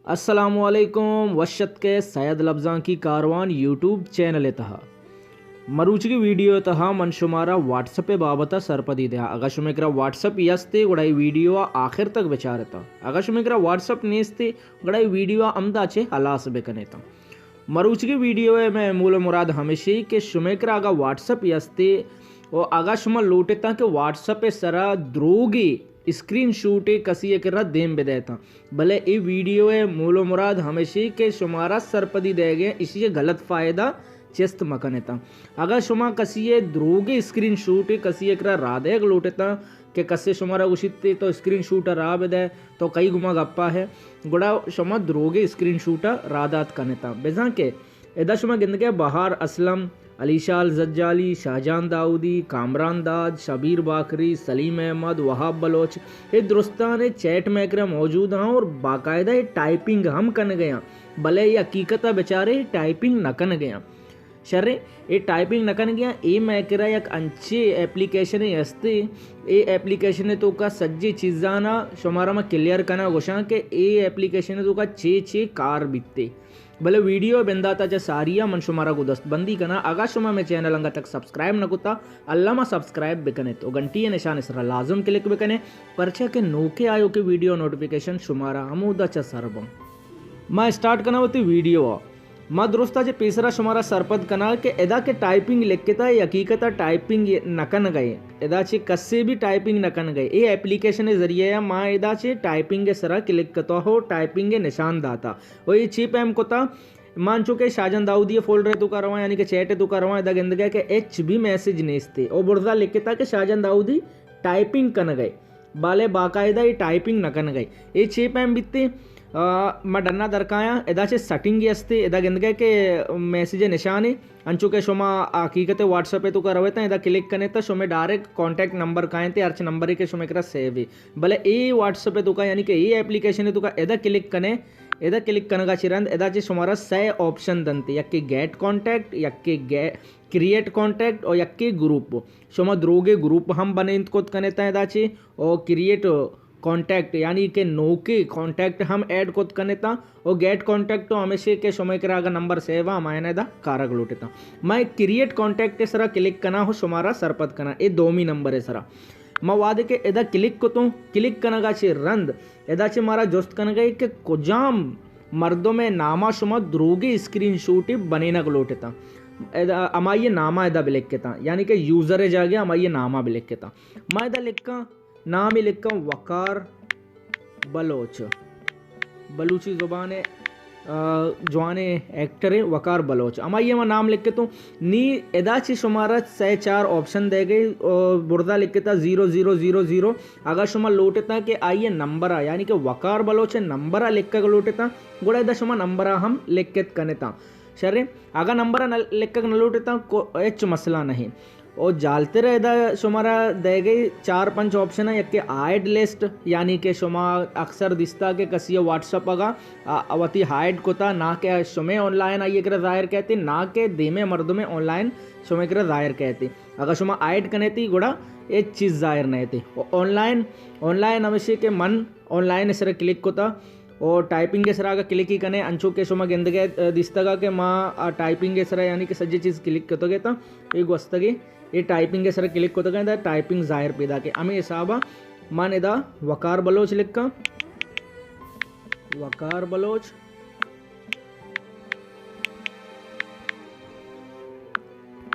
अस्सलामुअलैकुम वशत के सैयद लफ्ज़ां की कारवान यूट्यूब चैनल तहा मरूच की वीडियो तहा मन शुमारा व्हाट्सएप बाबता सरपदी दे अगर शुमेकरा व्हाट्सएप यस्ते गुड़ाई वीडियो आखिर तक बेचारता अगर शुमेकरा व्हाट्सएप नेस्ते गुड़ाई वीडियो अमदा चे हलास बेकनेता मरूच की वीडियो में मूल मुराद हमेशा के शुमेकरा अगर व्हाट्सएप यस्ते और अगर शुमा लूटेता कि व्हाट्सएप सरा द्रोगी स्क्रीन शूट कसी एक देम बेदेता भले ये वीडियो है मूलो मुराद हमेशा के शुमारा सरपदी दे गए इसी गलत फ़ायदा चेस्त मकनेता अगर शुमा कसी द्रोगे स्क्रीन शूट कसी एक राधे लूटेता कि कसे शुमारा उशिते तो स्क्रीन शूट रा बेदे तो कई गुमा गप्पा है गुड़ा शुमा द्रोगे स्क्रीन शूट रादात कनेता बेजा के एदा शुमा गिंदगे बहार असलम अलीशाल जज्जाली शाहजहान दाऊदी कामरान दाद शबीर बाकरी सलीम अहमद वहाब बलोच ये दुरुस्तान चैट में एक मौजूद हाँ और बाकायदा ये टाइपिंग हम कन गया भले ये हकीकत बेचारे टाइपिंग न कन गया शर्रे ये टाइपिंग नकन गया ए मैकरा एक अंचे एप्लीकेशन हस्ते ए एप्लीकेशन तो का सज्जे चीज़ाना शुमारा में क्लियर करना गोशा के ए एप्लीकेशन तो का चे कार बिकते भले वीडियो बेंदाता चा सारिया मन शुमारा को दस्तबंदी करना अगा शुमा में चैनल अंगा तक सब्सक्राइब न कुता अल्लाह मा सब्सक्राइब बेकने तो घंटी निशान इसरा लाजम क्लिक बेकने परचा के नोके आयो के वीडियो नोटिफिकेशन शुमारा हमूदा चा सरबम मैं स्टार्ट करना होती वीडियो माँ दुरुस्ता जे पेसरा शुमारा सरपद कना के एदा के टाइपिंग लिखता है हकीकता टाइपिंग नकन गए एदा चे कस्से भी टाइपिंग नकन गए ये एप्लीकेशन के जरिए या माँ एदा चे टाइपिंग के सरा क्लिक करता हो टाइपिंग के निशान दाता और ये चिप एम कोता मान चुके शाहजहान दाऊदी फोल्डर तो करवा यानी कि चैट तो करवा एदा गंद गया कि एच भी मैसेज नेस्ते और बुर्जा लिखता कि शाहजहान दाऊदी टाइपिंग कन गए बाले बाकायदा ये टाइपिंग नकन गए ये चिप एम बीतते मैं डन्ना दरकाया एदा से सेटिंग असते एदा गंदगे के मैसेज निशान अंचु के शुमा हकीकत व्हाट्सएप तो कर रहे एदा क्लिक करने तो शुमे डायरेक्ट कॉन्टैक्ट नंबर काए थे अर्च नंबर के शुमे करा सेव है भले ए व्हाट्सएप तो का यानी कि ये एप्लीकेशन तो का एदा क्लिक करने का चिरंद एदा चे शुमारा 6 ऑप्शन दंते यक्के गेट कॉन्टैक्ट यक्के क्रिएट कॉन्टैक्ट और यक्के ग्रुप शुमा द्रोगे ग्रुप हम बने इनको कने एदा चे और क्रिएट कॉन्टैक्ट यानी कि नोके कॉन्टैक्ट हम ऐड कोत करने था और गेट कॉन्टैक्ट तो हमेशा के समय करा अगर नंबर सेव मैंने दा कारक लूटे था मैं क्रिएट कॉन्टैक्ट के सरा क्लिक करना हो शुमारा सरपत करना ये 2 नंबर है सरा मैं वादे के एदा क्लिक को तो क्लिक करना गा चे रंद एदा चे मारा जोस्त करना गई कि कुजाम मर्दों में नामा शुमा द्रोगे स्क्रीन शूट बने ना लूटे था अमाइए नामा एदा बिलिक के था यानी कि यूजर जा गया अमाइए नामा बिलिक के था मैं एदा लिखा नाम ही लिखा वकार बलोच बलूची ज़ुबान जवाने एक्टर है वकार बलोच अमा ये मैं नाम लिख के तो नी एदा ची शुमारा 4 ऑप्शन दे गए और बुर्दा लिख के था 0000 अगर शुमा लौटता कि आइए नंबर आ यानी कि वकार बलोच नंबर लिख कर लौटता गोड़ा एदा शुमा नंबर हम लिख के कने था शर्रे अगर नंबर लिख कर न लौटता को एच मसला नहीं और जालते रहे शुमारा दे गई 4-5 ऑप्शन है यके हाइड लिस्ट यानी कि शुमा अक्सर दिस्ता के कसी व्हाट्सअप अगा अवती हाइड कोता ना के शुमे ऑनलाइन आइए कर जाहिर कहती ना के देमे मर्दों में ऑनलाइन शुमे कर जाहिर कहती अगर शुमा हाइड कने थी गुड़ा एक चीज़ जाहिर नहीं थी ऑनलाइन हमेशा के मन ऑनलाइन इस क्लिक कोता और टाइपिंग के सरा का क्लिक ही कने अंशों के शुमा गिंदगे दिस्तगा के माँ टाइपिंग के सरा यानी कि सज्जी चीज़ क्लिक करते गए था एक वस्तगे ये टाइपिंग के सर क्लिक होता गया टाइपिंग जाहिर पैदा के हमें हिसाबा मान एदा वकार बलोच लिखा वकार बलोच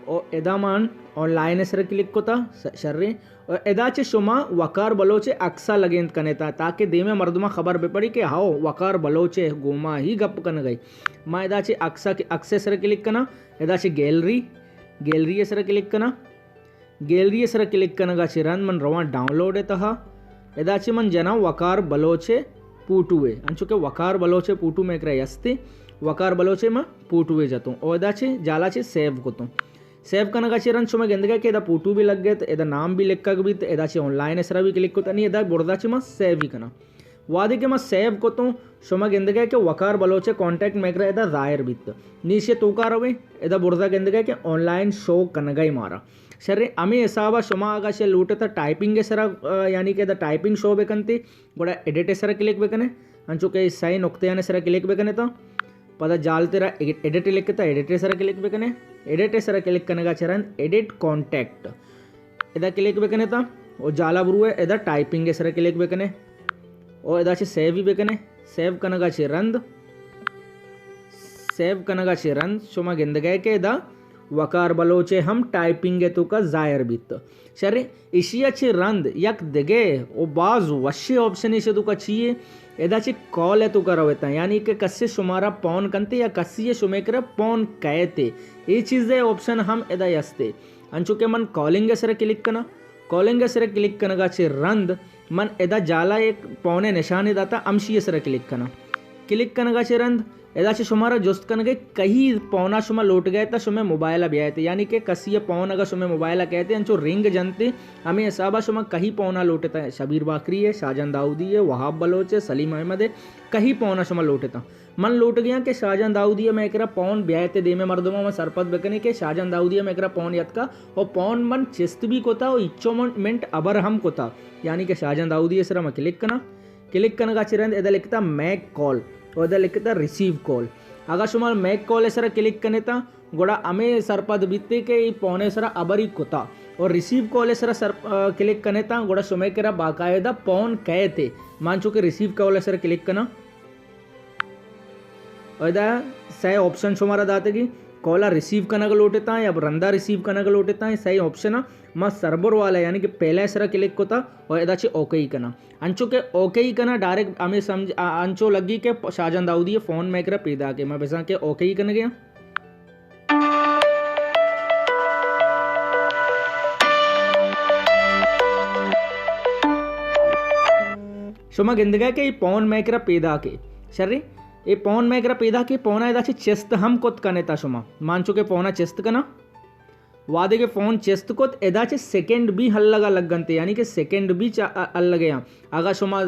और एदा मान ऑनलाइन सर क्लिक होता शर्रे और एदा चे शुमा वकार बलोचे अक्सा लगे कने था ताकि दे में मर्दमा खबर पे पड़ी कि हाओ वकार बलोचे गोमा ही गप कन गई माँ एदा चे अक्से सर क्लिक करना एदा चे गैलरी सर क्लिक करना गैलरी सर क्लिक करना गा चिरन मन रवा डाउनलोड है तहा एदाची मन जना वकार बलोचे पूटुए अंचुके वकार बलोचे पूटू में एकरा यस्ते वकार बलोचे में पूटुए जातो और एदाचे जालाचे सेव को तो सेव करना गा चिरन शुमे गंदगा के एदा पूटू भी लग गए तो एदा नाम भी लिखा भी तो एदाचे ऑनलाइन सरा भी क्लिक होता नहीं एदा बुर्दाचे में सेव ही करना वादे के मैं सेव को तो शुमा गिंदगा के वकार बलोचे कॉन्टैक्ट में एदा जाहिर बीत नीचे तो का रवे एदा बुर्दा गिंदगा के ऑनलाइन शो कनगाई मारा सर अमी हिसाब शुमा आगा से लूटे था टाइपिंग के सरा यानी कि टाइपिंग शो बेकंती गोड़ा एडिट सर क्लिक बेकने ಅಂಚುಕೆ ಸೈ ನೊಕ್ತೆಯಾನೆ ಸರ ಕ್ಲಿಕ್ ಬೇಕನೆತ ಪದ ಜಾಲ್ತಿರ ಎಡಿಟ್ ಲಿಕ್ಕಿತ ಎಡಿಟ್ ಸರ ಕ್ಲಿಕ್ ಬೇಕನೆ ಎಡಿಟ್ ಸರ ಕ್ಲಿಕ್ ಕನಗ ಚರನ್ ಎಡಿಟ್ ಕಾಂಟ್ಯಾಕ್ಟ್ ಎದ ಕ್ಲಿಕ್ ಬೇಕನೆತ ಓ ಜಾಲ ಬರುವೆ ಎದ ಟೈಪಿಂಗ್ ಸರ ಕ್ಲಿಕ್ ಬೇಕನೆ ಓ ಎದಾಚೆ ಸೇವ್ भी ಬೇಕನೆ ಸೇವ್ ಕನಗ ಚಿರಂದ್ सेव कनगा चिरन शुमा गिंद गए के द वकार बलोचे हम टाइपिंग तो का जायर बीत शरे इशिया ची रंद यक दगे ओ बाज वशी ऑप्शन इसे तो का चाहिए एदाची कॉल है तो करो वेता यानी कि कस्से शुमारा पौन कंते या कस्से शुमेकर पौन कहते ये चीज़ ऑप्शन हम एदा यस्ते अंचुके मन कॉलिंग सर क्लिक करना कॉलिंग सर क्लिक कनगा ची रंद मन एदा जाला एक पौने निशानी दाता अमशी सर क्लिक कनगा ची रंद एदाचे शुमारा जोस्त कनगे कहीं पौना शुमा लौट गए था शुमे मोबाइल अब आए थे यानी कि कसी पौन अगर शुमे मोबाइल कहते हैं जो रिंग जनते हमें हिसाबा शुमा कहीं पौना लौटे था शबीर बाकरी है शाहजहां दाऊदी है वहाब बलोच है सलीम अहमद है कहीं पौना शुमा लौटे था मन लौट गया कि शाहजहां दाऊदी में एक पौन ब्याह थे दे में मर्दमा में सरपत बेकने के शाहजहां दाऊदी में एक पौन यत का और पौन मन चिस्त भी को था और इच्छो मिनट अबर हम को था यानी कि शाहजहां दाऊदी सर में क्लिक करना का चिरंद एदा लिखता मैक कॉल और इधर लिखता रिसीव कॉल अगर शुमार मैक कॉल सर क्लिक करने था गोड़ा हमें सरपद बीतते के पौने सर अबरी कोता और रिसीव कॉल सर क्लिक करने था गोड़ा शुमे के बाकायदा पौन कहते मान चुके रिसीव कॉल सर क्लिक करना और इधर सही ऑप्शन शुमारा दाते की कॉला रिसीव करना का लौटेता है अब रंदा रिसीव करना का लौटेता है सही ऑप्शन है मस्त सर्वर वाला यानी कि पहले सर क्लिक होता और एदाचे ओके ही करना अंचो के ओके ही करना डायरेक्ट हमें समझ अंचो लगी के शाहजहां दाऊदी फ़ोन में कर पैदा के मैं बेसा के ओके ही करने गया शुमा गिंद गया कि पौन में कर पैदा के शर्री ये पौन में कर पैदा के पौना एदाचे चेस्ट हम कोत कने ता शुमा मान चुके पौना चेस्ट कना वादे के फ़ोन चेस्ट को एदाचे सेकंड भी हल लग गनते यानी कि सेकंड भी अल लगे अगर शुमा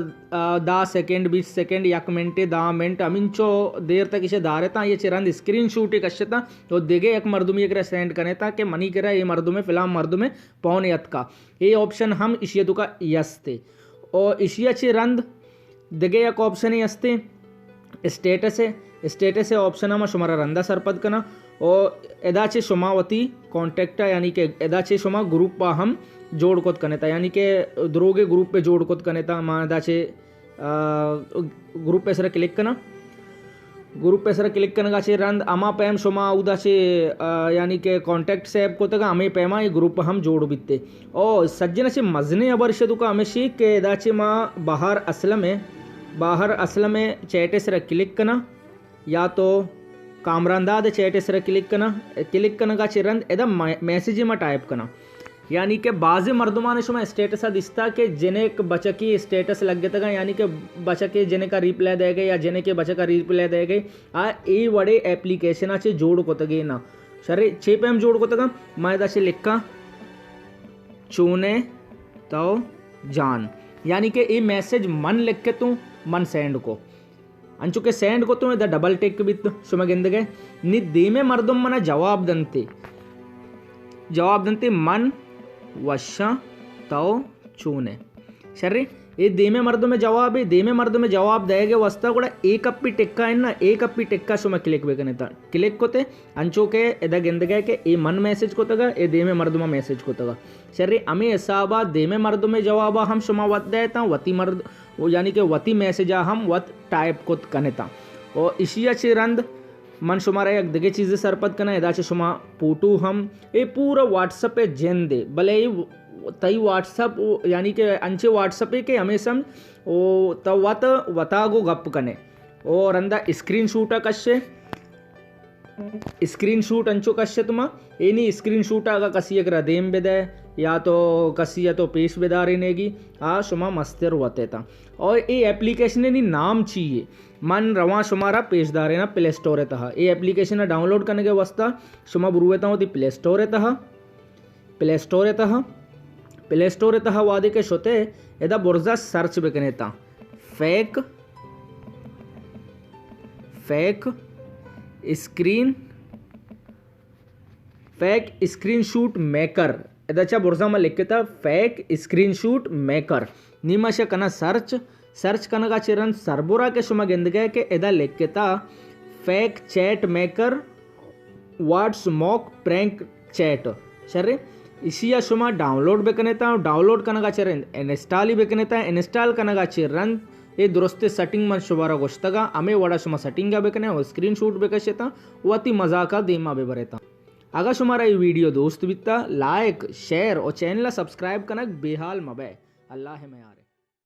10 सेकंड 20 सेकंड 1 मिनटे 10 मिनट अमिंचो देर तक इसे दारेता ये चिरंद स्क्रीन शूट एक अच्छता तो देगे एक मर्दुमी एक सेंड करने था कि मनी करा ये मर्दुमे फिलहाल मर्दुमे पौन यत का ये ऑप्शन हम इशियतु का यस्ते और इशिया चिरंद देगे एक ऑप्शन यस्ते स्टेटस है ऑप्शन हम शुमारा रंदा सरपद कना और एदाचे शुमावती कॉन्टेक्ट यानी कि एदाचे शुमा ग्रुप पा हम जोड़ कोत कने था यानी कि द्रोगे ग्रुप पे जोड़ कोत कने था माँ एदाचे ग्रुप पे सर क्लिक करना ग्रुप पे सर क्लिक करने का रंद अमा पैम शुमा उदाचे यानी कि कॉन्टेक्ट से ऐप को तक हमें पैमा ये ग्रुप हम जोड़ बिते और सज्जन से मजने अबर से दुका हमें शी के एदाचे माँ बाहर असल में चैटे सर क्लिक करना या तो कामरांदाद चैटे सर क्लिक करना का चिरंद एदा मैसेज में टाइप करना यानी कि बाज़े मर्दुमान शुमा स्टेटस दिस्ता के जिने बच्चा की स्टेटस लग गया यानी कि बच्चा के जिने का रिप्लाई दे गए या जिने के बच्चा का रिप्लाई दे गए आ ए वड़े एप्लीकेशन से जोड़ को तगे ना सरे 6 पे हम जोड़ को तगा मैं से लिखा चूने तो जान यानी कि ये मैसेज मन लिख के तू मन सेंड को अंचुके सेंड को तो डबल टेक बित शुमा गिंद गए नि दीमे मर्दुम मन जवाब दंते मन वश तो चूने सर ये देमे मर्दों में जवाब है देमे मर्दों में जवाब देगे वस्ता ಕೂಡ ಏಕಪ್ಪಿ टेक्का है ना ಏಕಪ್ಪಿ टेक्का शुमा क्लिक बेकने था क्लिक कोते अंचो के एदा गिंद गए के ये मन मैसेज को तगा ये देमे मर्दों में मैसेज को तगा सर हमें हिसाबा देमे मर्दों में जवाब हम शुमा वत देता वती मर्द वो यानी कि वती मैसेज हम वत टाइप को कने था और इशिया चिरंद मन शुमारा एक दगे चीज़ें सरपत करना एदाचे शुमा पोटू हम ये पूरा व्हाट्सएप पे जेन दे भले तई व्हाट्सअप यानी कि अंचे व्हाट्सअप के हमेशा ओ तवत वतागो गप कने और अंदा स्क्रीन शूट कश्य स्क्रीन शूट अंचो कश्य तुम एनी स्क्रीन शूट आगा कसी एक रदेम बेदे या तो कसी या तो पेश बेदारी नेगी आ शुमा मस्तर होते था और ये एप्लीकेशन ने नाम चाहिए मन रवा शुमारा पेशदारे ना प्ले स्टोर था ये एप्लीकेशन डाउनलोड करने के वास्ता शुमा बुरुवेता होती प्ले स्टोर था वादे के शोते एदा बोर्जा सर्च बेकनेता फेक स्क्रीन शूट मेकर एदाच्या बोर्जा में लिखता फेक स्क्रीन शूट मेकर निमश कना सर्च सर्च कनगा चिरन सर्बुरा के शुमा गेंदगे के एदा लेक्केता fake chat maker whats mock prank chat शर्रे इसिया शुमा डाउनलोड बेकनेता डाउनलोड कनगा चिरन इन्स्टॉल बेकनेता इन्स्टॉल कनगा चिरन ये दुरुस्ते सेटिंग मन शुबारा गोश्तगा अमे वड़ा शुमा सेटिंग बेकने और स्क्रीन शूट बेकशेता वती मजा का दीमा बेबरेता अगर शुमारा ये वीडियो दोस्त बिता लाइक शेयर और चैनल सब्सक्राइब कनक बेहाल मबे अल्लाह में यार।